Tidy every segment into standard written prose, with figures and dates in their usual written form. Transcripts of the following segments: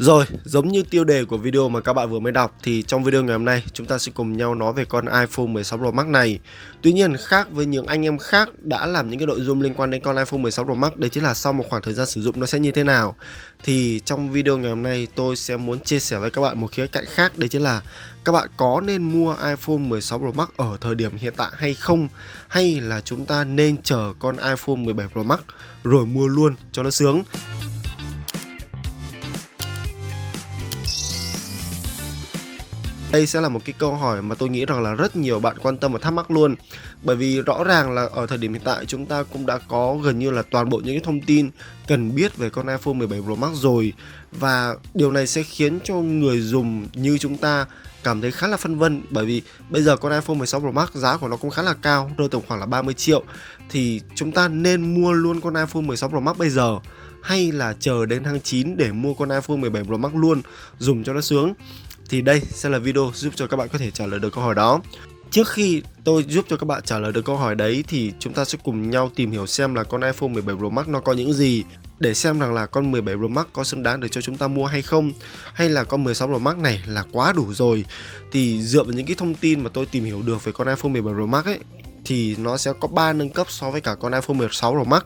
Rồi, giống như tiêu đề của video mà các bạn vừa mới đọc thì trong video ngày hôm nay chúng ta sẽ cùng nhau nói về con iPhone 16 Pro Max này. Tuy nhiên khác với những anh em khác đã làm những cái nội dung liên quan đến con iPhone 16 Pro Max, đấy chính là sau một khoảng thời gian sử dụng nó sẽ như thế nào. Thì trong video ngày hôm nay tôi sẽ muốn chia sẻ với các bạn một khía cạnh khác, đấy chính là các bạn có nên mua iPhone 16 Pro Max ở thời điểm hiện tại hay không, hay là chúng ta nên chờ con iPhone 17 Pro Max rồi mua luôn cho nó sướng. Đây sẽ là một cái câu hỏi mà tôi nghĩ rằng là rất nhiều bạn quan tâm và thắc mắc luôn. Bởi vì rõ ràng là ở thời điểm hiện tại chúng ta cũng đã có gần như là toàn bộ những cái thông tin cần biết về con iPhone 17 Pro Max rồi. Và điều này sẽ khiến cho người dùng như chúng ta cảm thấy khá là phân vân. Bởi vì bây giờ con iPhone 16 Pro Max giá của nó cũng khá là cao, rơi tầm khoảng là 30 triệu. Thì chúng ta nên mua luôn con iPhone 16 Pro Max bây giờ, hay là chờ đến tháng 9 để mua con iPhone 17 Pro Max luôn, dùng cho nó sướng. Thì đây sẽ là video giúp cho các bạn có thể trả lời được câu hỏi đó. Trước khi tôi giúp cho các bạn trả lời được câu hỏi đấy thì chúng ta sẽ cùng nhau tìm hiểu xem là con iPhone 17 Pro Max nó có những gì, để xem rằng là con 17 Pro Max có xứng đáng để cho chúng ta mua hay không, hay là con 16 Pro Max này là quá đủ rồi. Thì dựa vào những cái thông tin mà tôi tìm hiểu được về con iPhone 17 Pro Max ấy, thì nó sẽ có 3 nâng cấp so với cả con iPhone 16 Pro Max.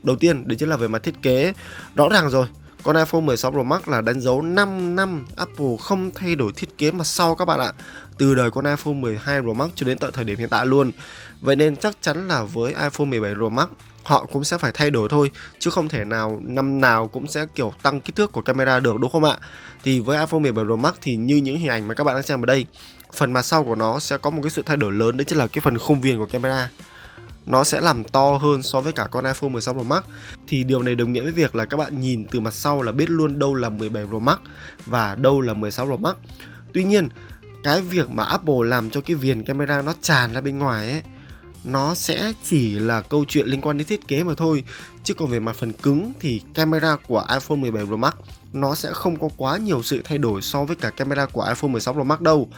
Đầu tiên đấy chính là về mặt thiết kế. Rõ ràng rồi, con iPhone 16 Pro Max là đánh dấu 5 năm Apple không thay đổi thiết kế mặt sau các bạn ạ. Từ đời con iPhone 12 Pro Max cho đến tận thời điểm hiện tại luôn. Vậy nên chắc chắn là với iPhone 17 Pro Max họ cũng sẽ phải thay đổi thôi, chứ không thể nào năm nào cũng sẽ kiểu tăng kích thước của camera được, đúng không ạ? Thì với iPhone 17 Pro Max thì như những hình ảnh mà các bạn đang xem ở đây, phần mặt sau của nó sẽ có một cái sự thay đổi lớn, đấy chính là cái phần khung viền của camera. Nó sẽ làm to hơn so với cả con iPhone 16 Pro Max. Thì điều này đồng nghĩa với việc là các bạn nhìn từ mặt sau là biết luôn đâu là 17 Pro Max và đâu là 16 Pro Max. Tuy nhiên, cái việc mà Apple làm cho cái viền camera nó tràn ra bên ngoài ấy, nó sẽ chỉ là câu chuyện liên quan đến thiết kế mà thôi. Chứ còn về mặt phần cứng thì camera của iPhone 17 Pro Max nó sẽ không có quá nhiều sự thay đổi so với cả camera của iPhone 16 Pro Max đâu.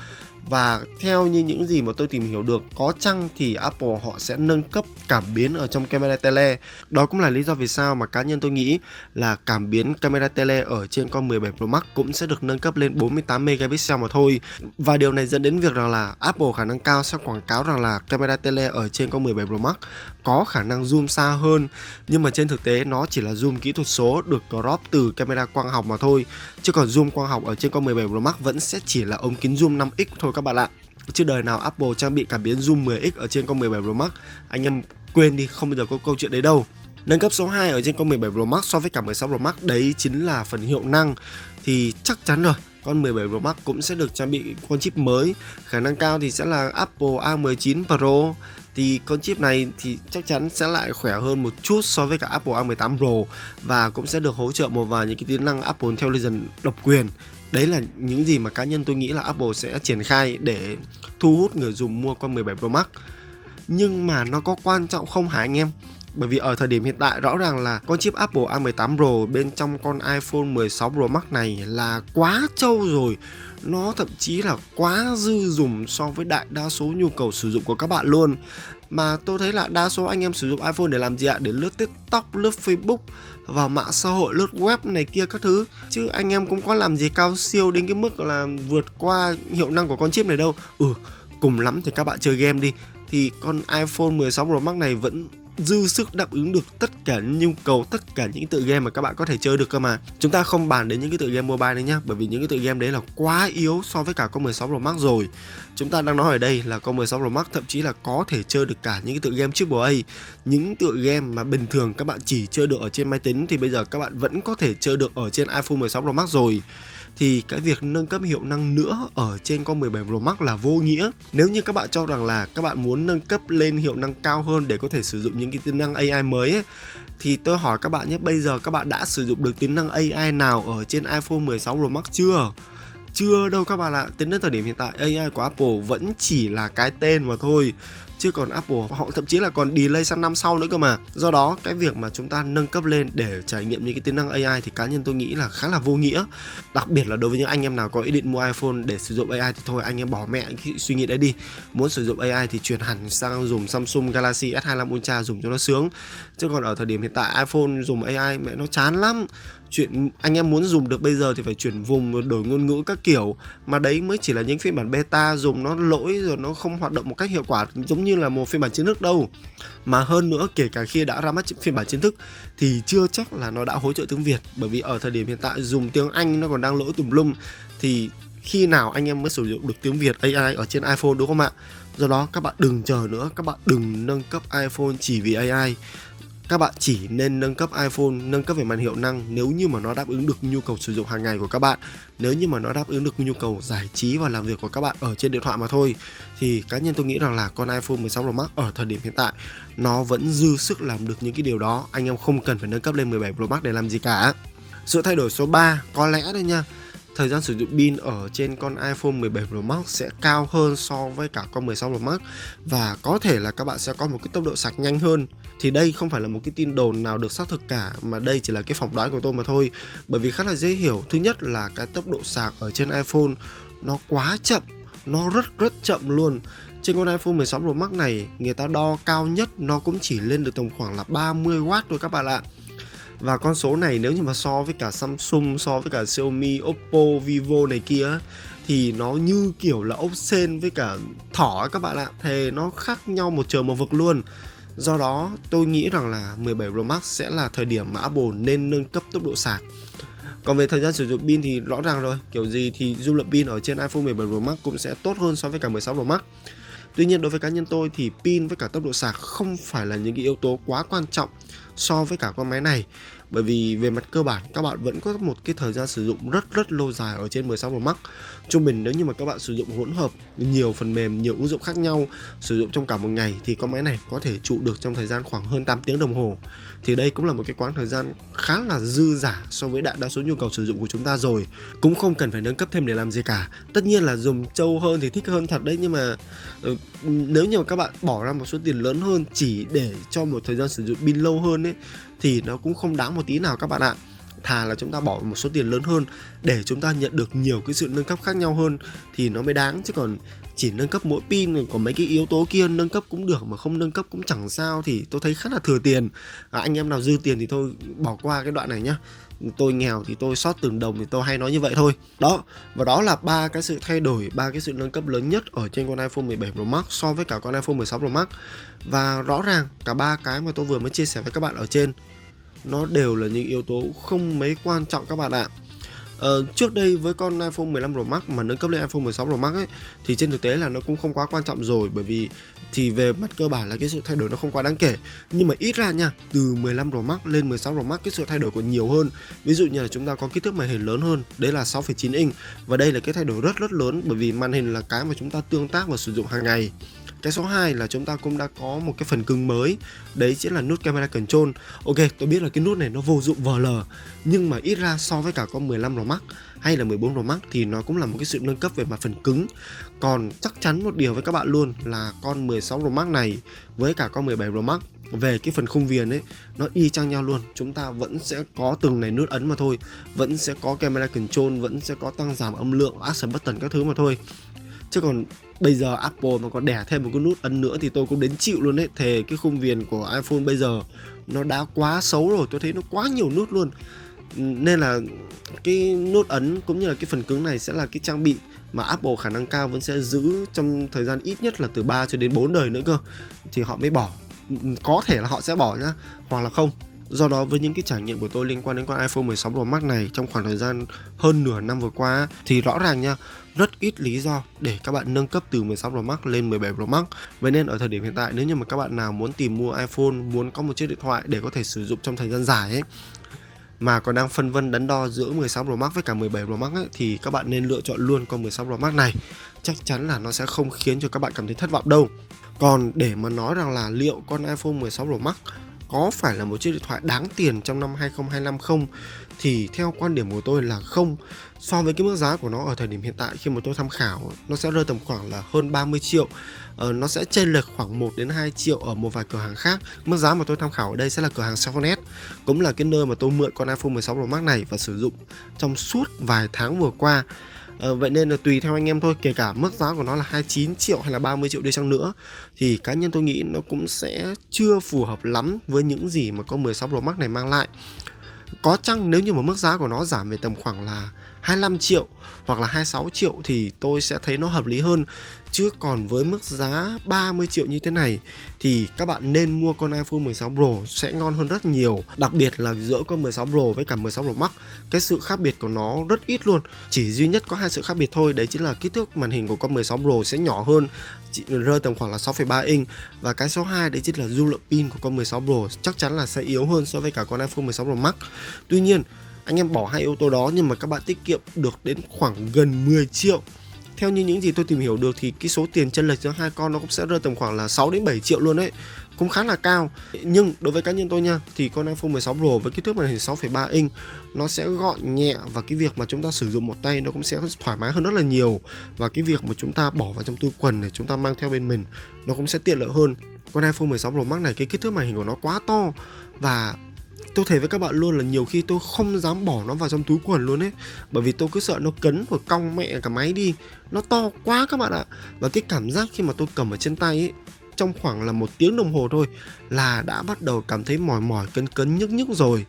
Và theo như những gì mà tôi tìm hiểu được, có chăng thì Apple họ sẽ nâng cấp cảm biến ở trong camera tele. Đó cũng là lý do vì sao mà cá nhân tôi nghĩ là cảm biến camera tele ở trên con 17 Pro Max cũng sẽ được nâng cấp lên 48 megapixel mà thôi. Và điều này dẫn đến việc rằng là Apple khả năng cao sẽ quảng cáo rằng là camera tele ở trên con 17 Pro Max có khả năng zoom xa hơn. Nhưng mà trên thực tế nó chỉ là zoom kỹ thuật số được crop từ camera quang học mà thôi. Chứ còn zoom quang học ở trên con 17 Pro Max vẫn sẽ chỉ là ống kính zoom 5x thôi các bạn ạ. Chứ đời nào Apple trang bị cảm biến zoom 10x ở trên con 17 Pro Max, anh em quên đi, không bao giờ có câu chuyện đấy đâu. Nâng cấp số 2 ở trên con 17 Pro Max so với cả 16 Pro Max đấy chính là phần hiệu năng. Thì chắc chắn rồi, con 17 Pro Max cũng sẽ được trang bị con chip mới. Khả năng cao thì sẽ là Apple A19 Pro. Thì con chip này thì chắc chắn sẽ lại khỏe hơn một chút so với cả Apple A18 Pro, và cũng sẽ được hỗ trợ một vài những cái tính năng Apple Intelligence độc quyền. Đấy là những gì mà cá nhân tôi nghĩ là Apple sẽ triển khai để thu hút người dùng mua con 17 Pro Max. Nhưng mà nó có quan trọng không hả anh em? Bởi vì ở thời điểm hiện tại rõ ràng là con chip Apple A18 Pro bên trong con iPhone 16 Pro Max này là quá trâu rồi. Nó thậm chí là quá dư dùng so với đại đa số nhu cầu sử dụng của các bạn luôn. Mà tôi thấy là đa số anh em sử dụng iPhone để làm gì ạ? Để lướt TikTok, lướt Facebook, vào mạng xã hội, lướt web này kia các thứ. Chứ anh em cũng có làm gì cao siêu đến cái mức là vượt qua hiệu năng của con chip này đâu. Cùng lắm thì các bạn chơi game đi. Thì con iPhone 16 Pro Max này vẫn dư sức đáp ứng được tất cả nhu cầu, tất cả những tựa game mà các bạn có thể chơi được cơ mà. Chúng ta không bàn đến những cái tựa game mobile đấy nhá, bởi vì những cái tựa game đấy là quá yếu so với cả con 16 Pro Max rồi. Chúng ta đang nói ở đây là con 16 Pro Max thậm chí là có thể chơi được cả những cái tựa game AAA. Những tựa game mà bình thường các bạn chỉ chơi được ở trên máy tính thì bây giờ các bạn vẫn có thể chơi được ở trên iPhone 16 Pro Max rồi. Thì cái việc nâng cấp hiệu năng nữa ở trên con 17 Pro Max là vô nghĩa. Nếu như các bạn cho rằng là các bạn muốn nâng cấp lên hiệu năng cao hơn để có thể sử dụng những cái tính năng AI mới ấy, thì tôi hỏi các bạn nhé, bây giờ các bạn đã sử dụng được tính năng AI nào ở trên iPhone 16 Pro Max chưa? Chưa đâu các bạn ạ. Tính đến thời điểm hiện tại AI của Apple vẫn chỉ là cái tên mà thôi, chứ còn Apple họ thậm chí là còn delay sang năm sau nữa cơ mà. Do đó cái việc mà chúng ta nâng cấp lên để trải nghiệm những cái tính năng AI thì cá nhân tôi nghĩ là khá là vô nghĩa. Đặc biệt là đối với những anh em nào có ý định mua iPhone để sử dụng AI thì thôi anh em bỏ mẹ cái suy nghĩ đấy đi. Muốn sử dụng AI thì chuyển hẳn sang dùng Samsung Galaxy S25 Ultra dùng cho nó sướng. Chứ còn ở thời điểm hiện tại iPhone dùng AI mẹ nó chán lắm. Chuyện anh em muốn dùng được bây giờ thì phải chuyển vùng, đổi ngôn ngữ các kiểu, mà đấy mới chỉ là những phiên bản beta dùng nó lỗi rồi nó không hoạt động một cách hiệu quả giống như là một phiên bản chính thức đâu. Mà hơn nữa, kể cả khi đã ra mắt phiên bản chính thức thì chưa chắc là nó đã hỗ trợ tiếng Việt, bởi vì ở thời điểm hiện tại dùng tiếng Anh nó còn đang lỗi tùm lum, thì khi nào anh em mới sử dụng được tiếng Việt AI ở trên iPhone, đúng không ạ? Do đó các bạn đừng chờ nữa, các bạn đừng nâng cấp iPhone chỉ vì AI. Các bạn chỉ nên nâng cấp iPhone, nâng cấp về màn hiệu năng nếu như mà nó đáp ứng được nhu cầu sử dụng hàng ngày của các bạn, nếu như mà nó đáp ứng được nhu cầu giải trí và làm việc của các bạn ở trên điện thoại mà thôi. Thì cá nhân tôi nghĩ rằng là con iPhone 16 Pro Max ở thời điểm hiện tại nó vẫn dư sức làm được những cái điều đó. Anh em không cần phải nâng cấp lên 17 Pro Max để làm gì cả. Sự thay đổi số 3 có lẽ đây nha, thời gian sử dụng pin ở trên con iPhone 17 Pro Max sẽ cao hơn so với cả con 16 Pro Max, và có thể là các bạn sẽ có một cái tốc độ sạc nhanh hơn. Thì đây không phải là một cái tin đồn nào được xác thực cả, mà đây chỉ là cái phỏng đoán của tôi mà thôi. Bởi vì khá là dễ hiểu. Thứ nhất là cái tốc độ sạc ở trên iPhone nó quá chậm, nó rất chậm luôn. Trên con iPhone 16 Pro Max này, người ta đo cao nhất nó cũng chỉ lên được tầm khoảng là 30W thôi các bạn ạ. Và con số này nếu như mà so với cả Samsung, so với cả Xiaomi, Oppo, Vivo này kia thì nó như kiểu là ốc sên với cả thỏ các bạn ạ. Thề nó khác nhau một trời một vực luôn. Do đó tôi nghĩ rằng là 17 Pro Max sẽ là thời điểm mà Apple nên nâng cấp tốc độ sạc. Còn về thời gian sử dụng pin thì rõ ràng rồi, kiểu gì thì dung lượng pin ở trên iPhone 17 Pro Max cũng sẽ tốt hơn so với cả 16 Pro Max. Tuy nhiên đối với cá nhân tôi thì pin với cả tốc độ sạc không phải là những cái yếu tố quá quan trọng so với cả con máy này. Bởi vì về mặt cơ bản các bạn vẫn có một cái thời gian sử dụng rất lâu dài ở trên 16 Pro Max. Trung bình nếu như mà các bạn sử dụng hỗn hợp nhiều phần mềm, nhiều ứng dụng khác nhau, sử dụng trong cả một ngày thì con máy này có thể trụ được trong thời gian khoảng hơn 8 tiếng đồng hồ. Thì đây cũng là một cái quãng thời gian khá là dư dả so với đại đa số nhu cầu sử dụng của chúng ta rồi. Cũng không cần phải nâng cấp thêm để làm gì cả. Tất nhiên là dùng trâu hơn thì thích hơn thật đấy, nhưng mà nếu như mà các bạn bỏ ra một số tiền lớn hơn chỉ để cho một thời gian sử dụng pin lâu hơn ấy thì nó cũng không đáng một tí nào các bạn ạ. Thà là chúng ta bỏ một số tiền lớn hơn để chúng ta nhận được nhiều cái sự nâng cấp khác nhau hơn thì nó mới đáng, chứ còn chỉ nâng cấp mỗi pin còn mấy cái yếu tố kia nâng cấp cũng được mà không nâng cấp cũng chẳng sao thì tôi thấy khá là thừa tiền. Anh em nào dư tiền thì thôi bỏ qua cái đoạn này nhá. Tôi nghèo thì tôi sót từng đồng thì tôi hay nói như vậy thôi. Đó, và đó là ba cái sự thay đổi, ba cái sự nâng cấp lớn nhất ở trên con iPhone 17 Pro Max so với cả con iPhone 16 Pro Max. Và rõ ràng cả ba cái mà tôi vừa mới chia sẻ với các bạn ở trên nó đều là những yếu tố không mấy quan trọng các bạn ạ. Trước đây với con iPhone 15 Pro Max mà nâng cấp lên iPhone 16 Pro Max ấy, thì trên thực tế là nó cũng không quá quan trọng rồi, bởi vì thì về mặt cơ bản là cái sự thay đổi nó không quá đáng kể. Nhưng mà ít ra nha, từ 15 Pro Max lên 16 Pro Max cái sự thay đổi còn nhiều hơn. Ví dụ như là chúng ta có kích thước màn hình lớn hơn, đấy là 6,9 inch, và đây là cái thay đổi rất lớn, bởi vì màn hình là cái mà chúng ta tương tác và sử dụng hàng ngày. Cái số 2 là chúng ta cũng đã có một cái phần cứng mới, đấy chính là nút Camera Control. Ok, tôi biết là cái nút này nó vô dụng vờ lờ, nhưng mà ít ra so với cả con 15 Pro Max hay là 14 Pro Max thì nó cũng là một cái sự nâng cấp về mặt phần cứng. Còn chắc chắn một điều với các bạn luôn là con 16 Pro Max này với cả con 17 Pro Max về cái phần khung viền ấy nó y chang nhau luôn. Chúng ta vẫn sẽ có từng này nút ấn mà thôi, vẫn sẽ có Camera Control, vẫn sẽ có tăng giảm âm lượng, Action Button các thứ mà thôi. Chứ còn bây giờ Apple mà còn đẻ thêm một cái nút ấn nữa thì tôi cũng đến chịu luôn đấy. Thề cái khung viền của iPhone bây giờ nó đã quá xấu rồi, tôi thấy nó quá nhiều nút luôn. Nên là cái nút ấn cũng như là cái phần cứng này sẽ là cái trang bị mà Apple khả năng cao vẫn sẽ giữ trong thời gian ít nhất là từ 3 cho đến 4 đời nữa cơ, thì họ mới bỏ. Có thể là họ sẽ bỏ nhá, hoặc là không. Do đó với những cái trải nghiệm của tôi liên quan đến con iPhone 16 Pro Max này trong khoảng thời gian hơn nửa năm vừa qua thì rõ ràng nha, rất ít lý do để các bạn nâng cấp từ 16 Pro Max lên 17 Pro Max. Vậy nên ở thời điểm hiện tại nếu như mà các bạn nào muốn tìm mua iPhone, muốn có một chiếc điện thoại để có thể sử dụng trong thời gian dài ấy, mà còn đang phân vân đắn đo giữa 16 Pro Max với cả 17 Pro Max ấy, thì các bạn nên lựa chọn luôn con 16 Pro Max này. Chắc chắn là nó sẽ không khiến cho các bạn cảm thấy thất vọng đâu. Còn để mà nói rằng là liệu con iPhone 16 Pro Max có phải là một chiếc điện thoại đáng tiền trong năm 2025 không, thì theo quan điểm của tôi là không. So với cái mức giá của nó ở thời điểm hiện tại khi mà tôi tham khảo, nó sẽ rơi tầm khoảng là hơn 30 triệu. Nó sẽ chênh lệch khoảng 1 đến 2 triệu ở một vài cửa hàng khác. Mức giá mà tôi tham khảo ở đây sẽ là cửa hàng Cellnet, cũng là cái nơi mà tôi mượn con iPhone 16 Pro Max này và sử dụng trong suốt vài tháng vừa qua. Vậy nên là tùy theo anh em thôi, kể cả mức giá của nó là 29 triệu hay là 30 triệu đi chăng nữa thì cá nhân tôi nghĩ nó cũng sẽ chưa phù hợp lắm với những gì mà con 16 Pro Max này mang lại. Có chăng nếu như mà mức giá của nó giảm về tầm khoảng là 25 triệu hoặc là 26 triệu thì tôi sẽ thấy nó hợp lý hơn. Chứ còn với mức giá 30 triệu như thế này thì các bạn nên mua con iPhone 16 Pro sẽ ngon hơn rất nhiều. Đặc biệt là giữa con 16 Pro với cả 16 Pro Max, cái sự khác biệt của nó rất ít luôn. Chỉ duy nhất có hai sự khác biệt thôi, đấy chính là kích thước màn hình của con 16 Pro sẽ nhỏ hơn, rơi tầm khoảng là 6,3 inch. Và cái số 2 đấy chính là dung lượng pin của con 16 Pro chắc chắn là sẽ yếu hơn so với cả con iPhone 16 Pro Max. Tuy nhiên, anh em bỏ hai yếu tố đó nhưng mà các bạn tiết kiệm được đến khoảng gần 10 triệu. Theo như những gì tôi tìm hiểu được thì cái số tiền chênh lệch giữa hai con nó cũng sẽ rơi tầm khoảng là 6 đến 7 triệu luôn đấy. Cũng khá là cao. Nhưng đối với cá nhân tôi nha, thì con iPhone 16 Pro với kích thước màn hình 6,3 inch nó sẽ gọn nhẹ, và cái việc mà chúng ta sử dụng một tay nó cũng sẽ thoải mái hơn rất là nhiều. Và cái việc mà chúng ta bỏ vào trong túi quần để chúng ta mang theo bên mình nó cũng sẽ tiện lợi hơn. Con iPhone 16 Pro Max này, cái kích thước màn hình của nó quá to, và tôi thề với các bạn luôn là nhiều khi tôi không dám bỏ nó vào trong túi quần luôn ấy. Bởi vì tôi cứ sợ nó cấn và cong mẹ cả máy đi. Nó to quá các bạn ạ. Và cái cảm giác khi mà tôi cầm ở trên tay ấy, trong khoảng là 1 tiếng đồng hồ thôi là đã bắt đầu cảm thấy mỏi mỏi, cấn cấn, nhức nhức rồi.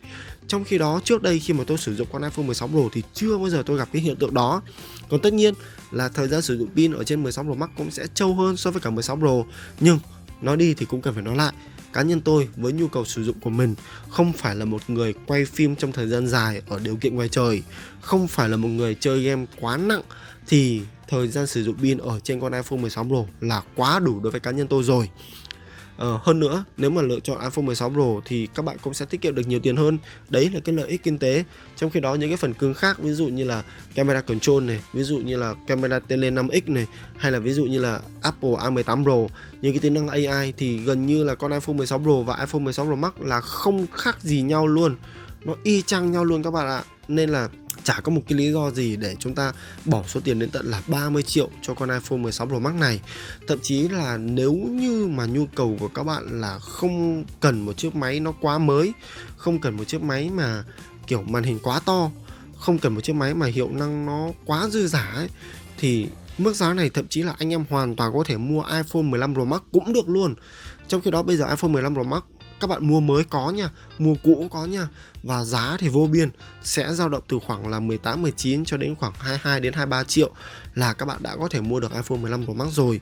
Trong khi đó trước đây khi mà tôi sử dụng con iPhone 16 Pro thì chưa bao giờ tôi gặp cái hiện tượng đó. Còn tất nhiên là thời gian sử dụng pin ở trên 16 Pro Max cũng sẽ trâu hơn so với cả 16 Pro. Nhưng nói đi thì cũng cần phải nói lại, cá nhân tôi với nhu cầu sử dụng của mình không phải là một người quay phim trong thời gian dài ở điều kiện ngoài trời, không phải là một người chơi game quá nặng, thì thời gian sử dụng pin ở trên con iPhone 16 Pro là quá đủ đối với cá nhân tôi rồi. Hơn nữa, nếu mà lựa chọn iPhone 16 Pro thì các bạn cũng sẽ tiết kiệm được nhiều tiền hơn. Đấy là cái lợi ích kinh tế. Trong khi đó những cái phần cứng khác, ví dụ như là camera control này, ví dụ như là camera tele 5x này, hay là ví dụ như là Apple A18 Pro, những cái tính năng AI thì gần như là con iPhone 16 Pro và iPhone 16 Pro Max là không khác gì nhau luôn. Nó y chang nhau luôn các bạn ạ. Nên là chả có một cái lý do gì để chúng ta bỏ số tiền đến tận là 30 triệu cho con iPhone 16 Pro Max này. Thậm chí là nếu như mà nhu cầu của các bạn là không cần một chiếc máy nó quá mới, không cần một chiếc máy mà kiểu màn hình quá to, không cần một chiếc máy mà hiệu năng nó quá dư dả ấy, thì mức giá này thậm chí là anh em hoàn toàn có thể mua iPhone 15 Pro Max cũng được luôn. Trong khi đó bây giờ iPhone 15 Pro Max các bạn mua mới có nha, mua cũ có nha, và giá thì vô biên, sẽ dao động từ khoảng là 18, 19 cho đến khoảng 22 đến 23 triệu là các bạn đã có thể mua được iPhone 15 Pro Max rồi.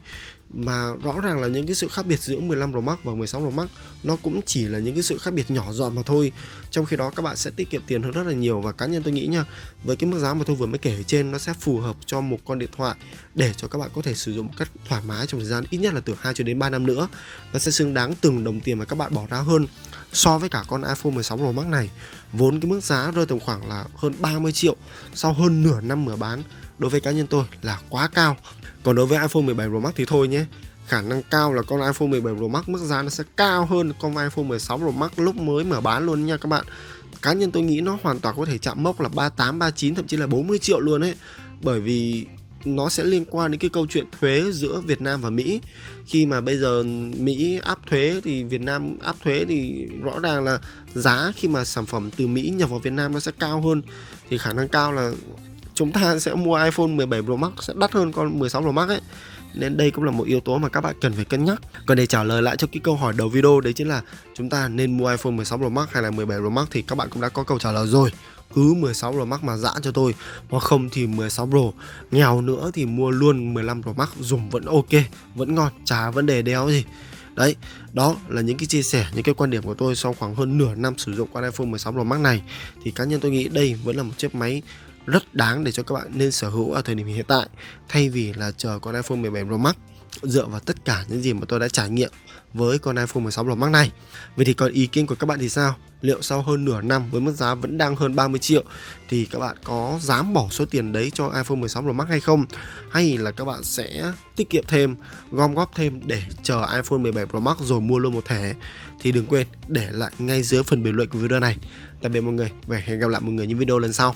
Mà rõ ràng là những cái sự khác biệt giữa 15 Pro Max và 16 Pro Max nó cũng chỉ là những cái sự khác biệt nhỏ giọt mà thôi. Trong khi đó các bạn sẽ tiết kiệm tiền hơn rất là nhiều. Và cá nhân tôi nghĩ nha, với cái mức giá mà tôi vừa mới kể ở trên, nó sẽ phù hợp cho một con điện thoại để cho các bạn có thể sử dụng một cách thoải mái trong thời gian ít nhất là từ 2 cho đến 3 năm nữa. Nó sẽ xứng đáng từng đồng tiền mà các bạn bỏ ra hơn so với cả con iPhone 16 Pro Max này. Vốn cái mức giá rơi tầm khoảng là hơn 30 triệu sau hơn nửa năm mở bán, đối với cá nhân tôi là quá cao. Còn đối với iPhone 17 Pro Max thì thôi nhé, khả năng cao là con iPhone 17 Pro Max mức giá nó sẽ cao hơn con iPhone 16 Pro Max lúc mới mở bán luôn nha các bạn. Cá nhân tôi nghĩ nó hoàn toàn có thể chạm mốc là 38, 39, thậm chí là 40 triệu luôn ấy. Bởi vì nó sẽ liên quan đến cái câu chuyện thuế giữa Việt Nam và Mỹ. Khi mà bây giờ Mỹ áp thuế thì Việt Nam áp thuế, thì rõ ràng là giá khi mà sản phẩm từ Mỹ nhập vào Việt Nam nó sẽ cao hơn. Thì khả năng cao là chúng ta sẽ mua iPhone 17 Pro Max sẽ đắt hơn con 16 Pro Max ấy. Nên đây cũng là một yếu tố mà các bạn cần phải cân nhắc. Còn để trả lời lại cho cái câu hỏi đầu video, đấy chính là chúng ta nên mua iPhone 16 Pro Max hay là 17 Pro Max, thì các bạn cũng đã có câu trả lời rồi. Cứ 16 Pro Max mà dã cho tôi, hoặc không thì 16 Pro. Nghèo nữa thì mua luôn 15 Pro Max dùng vẫn ok, vẫn ngon, chả vấn đề đéo gì. Đấy, đó là những cái chia sẻ, những cái quan điểm của tôi sau khoảng hơn nửa năm sử dụng con iPhone 16 Pro Max này. Thì cá nhân tôi nghĩ đây vẫn là một chiếc máy rất đáng để cho các bạn nên sở hữu ở thời điểm hiện tại, thay vì là chờ con iPhone 17 Pro Max, dựa vào tất cả những gì mà tôi đã trải nghiệm với con iPhone 16 Pro Max này. Vậy thì còn ý kiến của các bạn thì sao? Liệu sau hơn nửa năm với mức giá vẫn đang hơn 30 triệu thì các bạn có dám bỏ số tiền đấy cho iPhone 16 Pro Max hay không? Hay là các bạn sẽ tiết kiệm thêm, gom góp thêm để chờ iPhone 17 Pro Max rồi mua luôn một thẻ? Thì đừng quên để lại ngay dưới phần bình luận của video này. Tạm biệt mọi người và hẹn gặp lại mọi người những video lần sau.